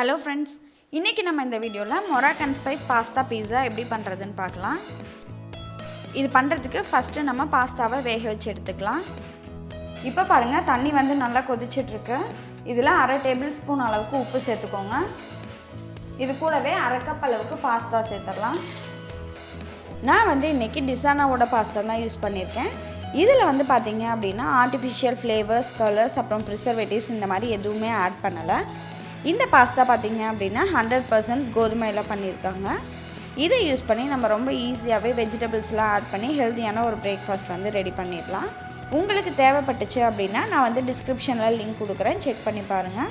Hello friends, இன்றைக்கி நம்ம இந்த வீடியோவில் மொராக்கன் ஸ்பைஸ் பாஸ்தா பீஸா எப்படி பண்ணுறதுன்னு பார்க்கலாம். இது பண்ணுறதுக்கு ஃபஸ்ட்டு நம்ம பாஸ்தாவை வேக வச்சு எடுத்துக்கலாம். இப்போ பாருங்கள், தண்ணி வந்து நல்லா கொதிச்சிட்ருக்கு. இதில் 1/2 டேபிள் ஸ்பூன் அளவுக்கு உப்பு சேர்த்துக்கோங்க. இது கூடவே 1/2 கப் அளவுக்கு பாஸ்தா சேர்த்துடலாம். நான் வந்து இன்றைக்கி டிசானாவோட பாஸ்தா தான் யூஸ் பண்ணியிருக்கேன். இதில் வந்து பார்த்திங்க அப்படின்னா ஆர்டிஃபிஷியல் ஃப்ளேவர்ஸ், கலர்ஸ், அப்புறம் ப்ரிசர்வேட்டிவ்ஸ் இந்த மாதிரி எதுவுமே ஆட் பண்ணலை. இந்த பாஸ்தா பார்த்திங்க அப்படின்னா 100% கோதுமையில் பண்ணியிருக்காங்க. இதை யூஸ் பண்ணி நம்ம ரொம்ப ஈஸியாகவே வெஜிடபிள்ஸ்லாம் ஆட் பண்ணி ஹெல்த்தியான ஒரு பிரேக்ஃபாஸ்ட் வந்து ரெடி பண்ணிடலாம். உங்களுக்கு தேவைப்பட்டுச்சு அப்படின்னா நான் வந்து டிஸ்கிரிப்ஷனில் லிங்க் கொடுக்குறேன், செக் பண்ணி பாருங்கள்.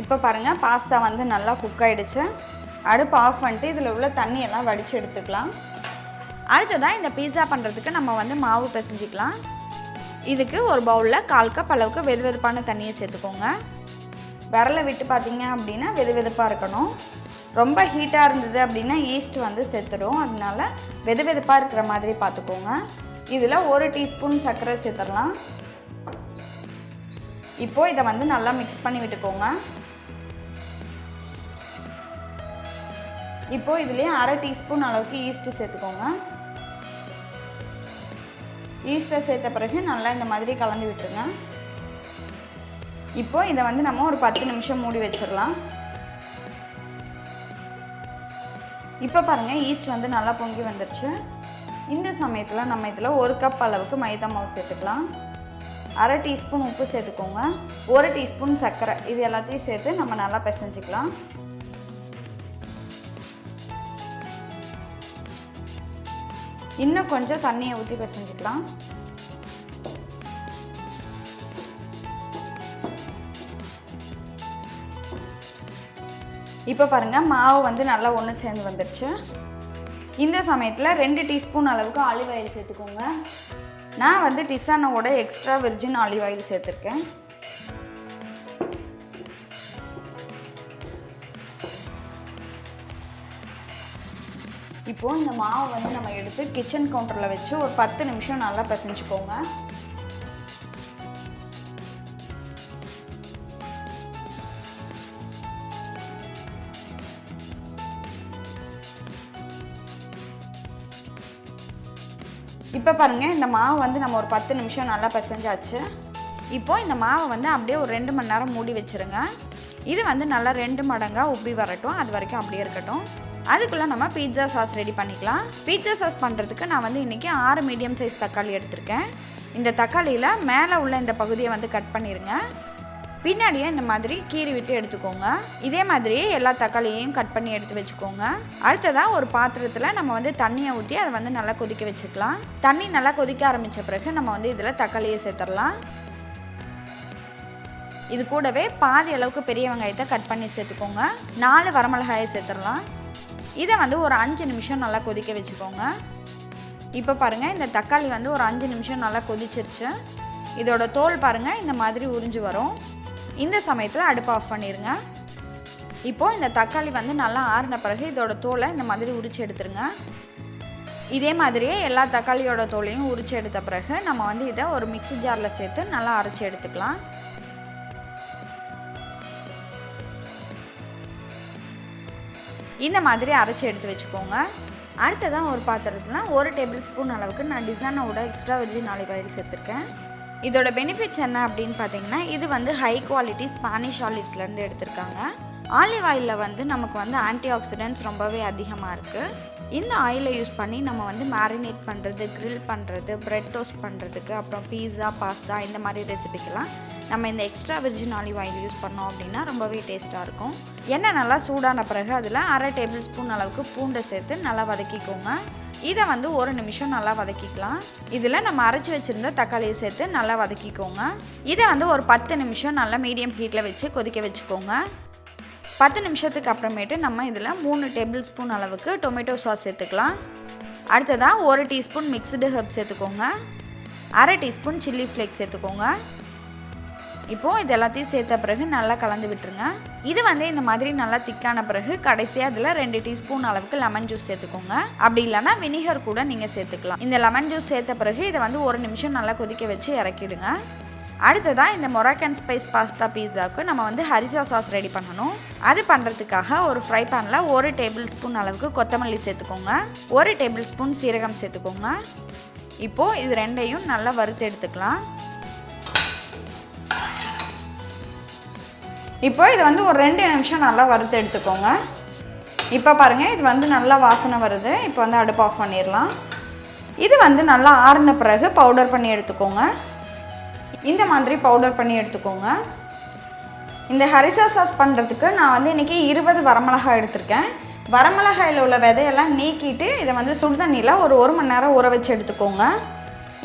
இப்போ பாருங்கள், பாஸ்தா வந்து நல்லா குக் ஆகிடுச்சு. அடுப்பு ஆஃப் பண்ணிட்டு இதில் உள்ள தண்ணியெல்லாம் வடித்து எடுத்துக்கலாம். அடுத்ததான் இந்த பீஸா பண்ணுறதுக்கு நம்ம வந்து மாவு பிசைஞ்சிக்கலாம். இதுக்கு ஒரு பவுலில் 1/4 கப் அளவுக்கு வெதுவெதுப்பான தண்ணியை சேர்த்துக்கோங்க. விரலை விட்டு பார்த்திங்க அப்படின்னா வெதுவெதுப்பாக இருக்கணும். ரொம்ப ஹீட்டாக இருந்தது அப்படின்னா ஈஸ்ட் வந்து செத்துடும். அதனால வெதுவெதுப்பாக இருக்கிற மாதிரி பார்த்துக்கோங்க. இதில் 1 டீஸ்பூன் சர்க்கரை சேர்த்துடலாம். இப்போது இதை வந்து நல்லா மிக்ஸ் பண்ணி விட்டுக்கோங்க. இப்போது இதுலேயே 1/2 டீஸ்பூன் அளவுக்கு ஈஸ்ட்டு சேர்த்துக்கோங்க. ஈஸ்ட்டை சேர்த்த பிறகு நல்லா இந்த மாதிரி கலந்து விட்டுருங்க. இப்போ இதை வந்து நம்ம ஒரு 10 நிமிஷம் மூடி வச்சிடலாம். இப்போ பாருங்கள், ஈஸ்ட் வந்து நல்லா பொங்கி வந்துருச்சு. இந்த சமயத்தில் நம்ம இதில் 1 கப் அளவுக்கு மைதா மாவு சேர்த்துக்கலாம். 1/2 டீஸ்பூன் உப்பு சேர்த்துக்கோங்க. 1 டீஸ்பூன் சர்க்கரை, இது எல்லாத்தையும் சேர்த்து நம்ம நல்லா பிசைஞ்சிக்கலாம். இன்னும் கொஞ்சம் தண்ணியை ஊற்றி பிசைஞ்சிக்கலாம். இப்போ பாருங்கள், மாவு வந்து நல்லா ஒன்று சேர்ந்து வந்துடுச்சு. இந்த சமயத்தில் 2 டீஸ்பூன் அளவுக்கு ஆலிவ் ஆயில் சேர்த்துக்கோங்க. நான் வந்து டிசானாவோட எக்ஸ்ட்ரா விர்ஜின் ஆலிவ் ஆயில் சேர்த்துருக்கேன். இப்போது இந்த மாவு வந்து நம்ம எடுத்து கிச்சன் கவுண்டரில் வச்சு ஒரு 10 நிமிஷம் நல்லா பிசைஞ்சுக்கோங்க. இப்போ பாருங்கள், இந்த மாவு வந்து நம்ம ஒரு 10 நிமிஷம் நல்லா பிசைஞ்சாச்சு. இப்போது இந்த மாவை வந்து அப்படியே ஒரு 2 மணி நேரம் மூடி வச்சுருங்க. இது வந்து நல்லா 2 மடங்காக உப்பி வரட்டும், அது வரைக்கும் அப்படியே இருக்கட்டும். அதுக்குள்ளே நம்ம பீட்சா சாஸ் ரெடி பண்ணிக்கலாம். பீட்சா சாஸ் பண்ணுறதுக்கு நான் வந்து இன்றைக்கி 6 மீடியம் சைஸ் தக்காளி எடுத்திருக்கேன். இந்த தக்காளியில் மேலே உள்ள இந்த பகுதியை வந்து கட் பண்ணிடுங்க. பின்னாடியே இந்த மாதிரி கீறி விட்டு எடுத்துக்கோங்க. இதே மாதிரியே எல்லா தக்காளியையும் கட் பண்ணி எடுத்து வச்சுக்கோங்க. அடுத்ததாக ஒரு பாத்திரத்தில் நம்ம வந்து தண்ணியை ஊற்றி அதை வந்து நல்லா கொதிக்க வச்சுக்கலாம். தண்ணி நல்லா கொதிக்க ஆரம்பித்த பிறகு நம்ம வந்து இதில் தக்காளியை சேர்த்துடலாம். இது கூடவே பாதி அளவுக்கு பெரிய வெங்காயத்தை கட் பண்ணி சேர்த்துக்கோங்க. 4 வரமிளகாயை சேர்த்துடலாம். இதை வந்து ஒரு 5 நிமிஷம் நல்லா கொதிக்க வச்சுக்கோங்க. இப்போ பாருங்கள், இந்த தக்காளி வந்து ஒரு 5 நிமிஷம் நல்லா கொதிச்சிருச்சு. இதோட தோல் பாருங்கள் இந்த மாதிரி உறிஞ்சு வரும். இந்த சமயத்தில் அடுப்பை ஆஃப் பண்ணிடுங்க. இப்போது இந்த தக்காளி வந்து நல்லா ஆறின பிறகு இதோட தோலை இந்த மாதிரி உரிச்சு எடுத்துருங்க. இதே மாதிரியே எல்லா தக்காளியோட தோலையும் உரிச்சு எடுத்த பிறகு நம்ம வந்து இதை ஒரு மிக்ஸி ஜாரில் சேர்த்து நல்லா அரைச்சி எடுத்துக்கலாம். இந்த மாதிரி அரைச்சி எடுத்து வச்சுக்கோங்க. அடுத்ததான் ஒரு பாத்திரத்தில் 1 டேபிள் ஸ்பூன் அளவுக்கு நான் டிசானாவோட எக்ஸ்ட்ரா விர்ஜின் ஆலிவ் ஆயில் சேர்த்துருக்கேன். இதோட பெனிஃபிட்ஸ் என்ன அப்படின்னு பார்த்தீங்கன்னா, இது வந்து ஹை குவாலிட்டி ஸ்பானிஷ் ஆலிவ்ஸ்லேருந்து எடுத்திருக்காங்க. ஆலிவ் ஆயிலில் வந்து நமக்கு வந்து ஆன்டி ஆக்சிடென்ட்ஸ் ரொம்பவே அதிகமாக இருக்குது. இந்த ஆயிலை யூஸ் பண்ணி நம்ம வந்து மேரினேட் பண்ணுறது, க்ரில் பண்ணுறது, பிரெட் டோஸ்ட் பண்ணுறதுக்கு, அப்புறம் பீஸா, பாஸ்தா இந்த மாதிரி ரெசிபிக்கெல்லாம் நம்ம இந்த extra Virgin olive oil use பண்ணோம் அப்படின்னா ரொம்பவே டேஸ்ட்டாக இருக்கும். எண்ணெய் நல்லா சூடான பிறகு அதில் 1/2 டேபிள் ஸ்பூன் அளவுக்கு பூண்டை சேர்த்து நல்லா வதக்கிக்கோங்க. இதை வந்து 1 நிமிஷம் நல்லா வதக்கிக்கலாம். இதில் நம்ம அரைச்சி வச்சுருந்த தக்காளியை சேர்த்து நல்லா வதக்கிக்கோங்க. இதை வந்து ஒரு 10 நிமிஷம் நல்லா மீடியம் ஹீட்டில் வச்சு கொதிக்க வச்சுக்கோங்க. 10 நிமிஷத்துக்கு அப்புறமேட்டு நம்ம இதில் 3 டேபிள் ஸ்பூன் அளவுக்கு டொமேட்டோ சாஸ் சேர்த்துக்கலாம். அடுத்ததாக 1 டீஸ்பூன் மிக்ஸ்டு ஹெர்ப் சேர்த்துக்கோங்க. 1/2 டீஸ்பூன் சில்லி ஃப்ளேக்ஸ் சேர்த்துக்கோங்க. இப்போது இது எல்லாத்தையும் சேர்த்த பிறகு நல்லா கலந்து விட்டுருங்க. இது வந்து இந்த மாதிரி நல்லா திக்கான பிறகு கடைசியாக அதில் 2 டீஸ்பூன் அளவுக்கு லெமன் ஜூஸ் சேர்த்துக்கோங்க. அப்படி இல்லைனா வினிகர் கூட நீங்கள் சேர்த்துக்கலாம். இந்த லெமன் ஜூஸ் சேர்த்த பிறகு இதை வந்து 1 நிமிஷம் நல்லா கொதிக்க வச்சு இறக்கிடுங்க. அடுத்ததாக இந்த மொராக்கன் ஸ்பைஸ் பாஸ்தா பீட்சாவுக்கு நம்ம வந்து ஹரிசா சாஸ் ரெடி பண்ணணும். அது பண்ணுறதுக்காக ஒரு ஃப்ரை பேனில் 1 டேபிள் ஸ்பூன் அளவுக்கு கொத்தமல்லி சேர்த்துக்கோங்க, 1 டேபிள் ஸ்பூன் சீரகம் சேர்த்துக்கோங்க. இப்போது இது ரெண்டையும் நல்லா வறுத்து எடுத்துக்கலாம். இப்போ இது வந்து ஒரு 2 நிமிஷம் நல்லா வறுத்து எடுத்துக்கோங்க. இப்போ பாருங்கள், இது வந்து நல்லா வாசனை வருது. இப்போ வந்து அடுப்பு ஆஃப் பண்ணிடலாம். இது வந்து நல்லா ஆறின பிறகு பவுடர் பண்ணி எடுத்துக்கோங்க. இந்த மாதிரி பவுடர் பண்ணி எடுத்துக்கோங்க. இந்த ஹரிசா சாஸ் பண்ணுறதுக்கு நான் வந்து இன்றைக்கி 20 வரமிளகாய் எடுத்திருக்கேன். வரமிளகாயில் உள்ள விதையெல்லாம் நீக்கிட்டு இதை வந்து சுடுதண்ணியில் ஒரு 1 மணி நேரம் ஊற வச்சு எடுத்துக்கோங்க.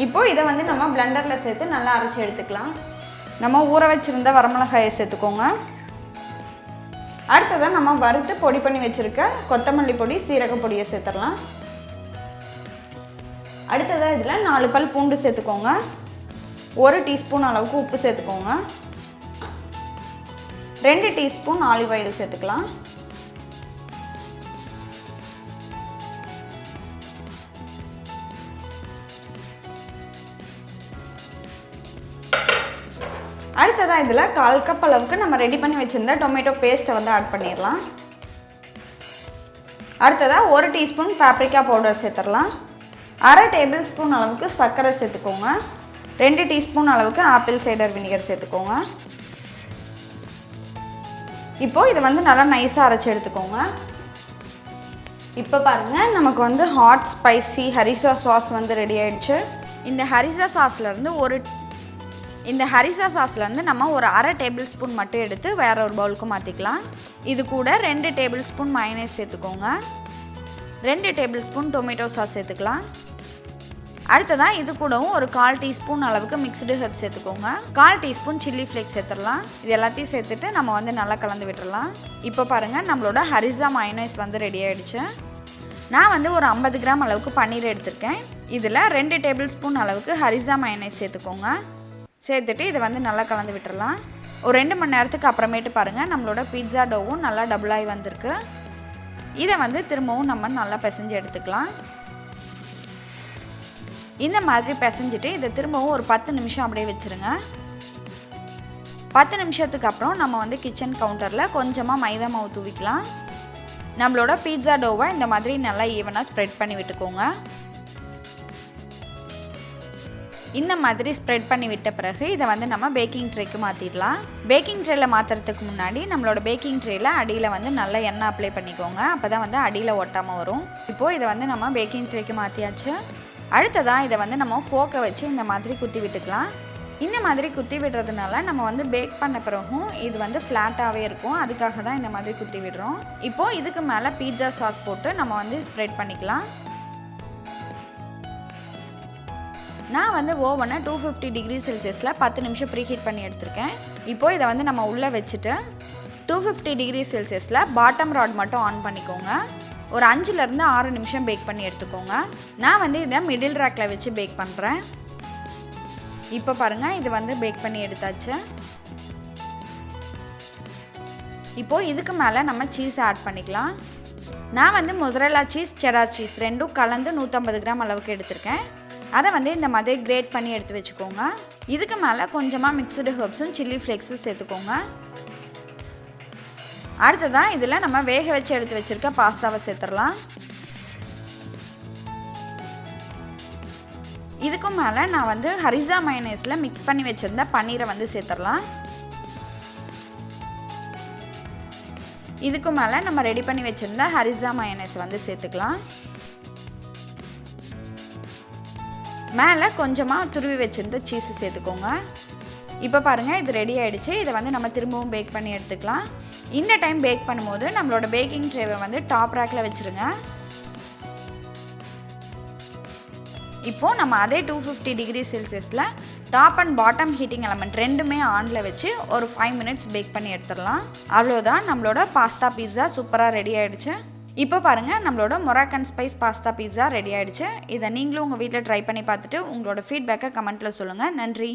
இப்போது இதை வந்து நம்ம பிளெண்டரில் சேர்த்து நல்லா அரைச்சி எடுத்துக்கலாம். நம்ம ஊற வச்சுருந்த வரமிளகாயை சேர்த்துக்கோங்க. அடுத்ததான் நம்ம வறுத்து பொடி பண்ணி வச்சுருக்க கொத்தமல்லி பொடி, சீரக பொடியை சேர்த்துடலாம். அடுத்ததாக இதில் 4 பல் பூண்டு சேர்த்துக்கோங்க, 1 டீஸ்பூன் அளவுக்கு உப்பு சேர்த்துக்கோங்க, 2 டீஸ்பூன் ஆலிவ் ஆயில் சேர்த்துக்கலாம். அடுத்ததாக இதில் 1/4 கப் அளவுக்கு நம்ம ரெடி பண்ணி வச்சுருந்த டொமேட்டோ பேஸ்ட்டை வந்து ஆட் பண்ணிடலாம். அடுத்ததாக 1 டீஸ்பூன் பாப்ரிக்கா பவுடர் சேர்த்துடலாம், 1/2 டேபிள் ஸ்பூன் அளவுக்கு சர்க்கரை சேர்த்துக்கோங்க, 2 டீஸ்பூன் அளவுக்கு ஆப்பிள் சைடர் வினிகர் சேர்த்துக்கோங்க. இப்போது இதை வந்து நல்லா நைஸாக அரைச்சி எடுத்துக்கோங்க. இப்போ பாருங்கள், நமக்கு வந்து ஹாட் ஸ்பைசி ஹரிசா சாஸ் வந்து ரெடி ஆகிடுச்சு. இந்த ஹரிசா சாஸ்லேருந்து நம்ம ஒரு 1/2 டேபிள் ஸ்பூன் மட்டும் எடுத்து வேற ஒரு பவுலுக்கு மாற்றிக்கலாம். இது கூட 2 டேபிள் ஸ்பூன் மயோனைஸ் சேர்த்துக்கோங்க, 2 டேபிள் ஸ்பூன் டொமேட்டோ சாஸ் சேர்த்துக்கலாம். அடுத்ததான் இது கூடவும் ஒரு 1/4 டீஸ்பூன் அளவுக்கு மிக்ஸ்டு ஹெர்ப்ஸ் சேர்த்துக்கோங்க, 1/4 டீஸ்பூன் சில்லி ஃப்ளேக்ஸ் சேர்த்துடலாம். இது எல்லாத்தையும் சேர்த்துட்டு நம்ம வந்து நல்லா கலந்து விட்டுடலாம். இப்போ பாருங்கள், நம்மளோட ஹரிசா மயோனைஸ் வந்து ரெடி ஆகிடுச்சு. நான் வந்து ஒரு 50 கிராம் அளவுக்கு பன்னீர் எடுத்திருக்கேன். இதில் 2 டேபிள் ஸ்பூன் அளவுக்கு ஹரிசா மயோனைஸ் சேர்த்துக்கோங்க. சேர்த்துட்டு இதை வந்து நல்லா கலந்து விட்டுடலாம். ஒரு 2 மணி நேரத்துக்கு அப்புறமேட்டு பாருங்கள், நம்மளோட பீட்சா டோவும் நல்லா டபுளாகி வந்திருக்கு. இதை வந்து திரும்பவும் நம்ம நல்லா பிசைஞ்சு எடுத்துக்கலாம். இந்த மாதிரி பிசைஞ்சிட்டு இதை திரும்பவும் ஒரு 10 நிமிஷம் அப்படியே வச்சுருங்க. 10 நிமிஷத்துக்கு அப்புறம் நம்ம வந்து கிச்சன் கவுண்டரில் கொஞ்சமாக மைதா மாவு தூவிக்கலாம். நம்மளோட பீட்சா டோவை இந்த மாதிரி நல்லா ஈவனாக ஸ்ப்ரெட் பண்ணி விட்டுக்கோங்க. இந்த மாதிரி ஸ்ப்ரெட் பண்ணி விட்ட பிறகு இதை வந்து நம்ம பேக்கிங் ட்ரேக்கு மாற்றிடலாம். பேக்கிங் ட்ரேயில் மாற்றுறதுக்கு முன்னாடி நம்மளோட பேக்கிங் ட்ரேயில் அடியில் வந்து நல்லா எண்ணெய் அப்ளை பண்ணிக்கோங்க. அப்போ தான் வந்து அடியில் ஒட்டாமல் வரும். இப்போது இதை வந்து நம்ம பேக்கிங் ட்ரேக்கு மாற்றியாச்சு. அடுத்ததாக இதை வந்து நம்ம ஃபோக்கை வச்சு இந்த மாதிரி குத்தி விட்டுக்கலாம். இந்த மாதிரி குத்தி விடுறதுனால நம்ம வந்து பேக் பண்ண பிறகும் இது வந்து ஃப்ளாட்டாகவே இருக்கும். அதுக்காக தான் இந்த மாதிரி குத்தி விடுறோம். இப்போது இதுக்கு மேலே பீட்சா சாஸ் போட்டு நம்ம வந்து ஸ்ப்ரெட் பண்ணிக்கலாம். நான் வந்து ஓவனை 250 டிகிரி செல்சியஸில் 10 நிமிஷம் ப்ரீஹீட் பண்ணி எடுத்திருக்கேன். இப்போது இதை வந்து நம்ம உள்ளே வச்சுட்டு 250 டிகிரி செல்சியஸில் பாட்டம் ராட் மட்டும் ஆன் பண்ணிக்கோங்க. ஒரு 5லேருந்து 6 நிமிஷம் பேக் பண்ணி எடுத்துக்கோங்க. நான் வந்து இதை மிடில் ரேக்கில் வச்சு பேக் பண்ணுறேன். இப்போ பாருங்கள், இது வந்து பேக் பண்ணி எடுத்தாச்சு. இப்போது இதுக்கு மேலே நம்ம சீஸ் ஆட் பண்ணிக்கலாம். நான் வந்து மொசரல்லா சீஸ், செடார் சீஸ் ரெண்டும் கலந்து 150 கிராம் அளவுக்கு எடுத்திருக்கேன். அதை வந்து இந்த மாதிரி கிரேட் பண்ணி எடுத்து வச்சுக்கோங்க. இதுக்கு மேலே கொஞ்சமாக மிக்ஸ்டு ஹெர்ப்ஸும் சில்லி ஃப்ளேக்ஸும் சேர்த்துக்கோங்க. அடுத்ததான் இதில் நம்ம வேக வச்சு எடுத்து வச்சுருக்க பாஸ்தாவை சேர்த்துடலாம். இதுக்கும் மேலே நான் வந்து ஹரிசா மயோனைஸில் மிக்ஸ் பண்ணி வச்சுருந்த பன்னீரை வந்து சேர்த்துடலாம். இதுக்கு மேலே நம்ம ரெடி பண்ணி வச்சுருந்த ஹரிசா மயோனைஸ் வந்து சேர்த்துக்கலாம். மேலே கொஞ்சமாக துருவி வச்சுருந்த சீஸு சேர்த்துக்கோங்க. இப்போ பாருங்கள், இது ரெடி ஆகிடுச்சு. இதை வந்து நம்ம திரும்பவும் பேக் பண்ணி எடுத்துக்கலாம். இந்த டைம் பேக் பண்ணும்போது நம்மளோட பேக்கிங் ட்ரேவை வந்து டாப் ரேக்கில் வச்சுருங்க. இப்போது நம்ம அதே 250 டிகிரி செல்சியஸில் top and bottom heating element ரெண்டுமே ஆனில் வச்சு ஒரு 5 மினிட்ஸ் பேக் பண்ணி எடுத்துடலாம். அவ்வளோதான், நம்மளோட பாஸ்தா பீட்சா சூப்பராக ரெடி ஆகிடுச்சு. இப்போ பாருங்கள், நம்மளோட Moroccan spice pasta pizza ready ஆகிடுச்சு. இதை நீங்களும் உங்கள் வீட்டில் ட்ரை பண்ணி பார்த்துட்டு உங்களோட ஃபீட்பேக்கை கமெண்ட்டில் சொல்லுங்கள். நன்றி.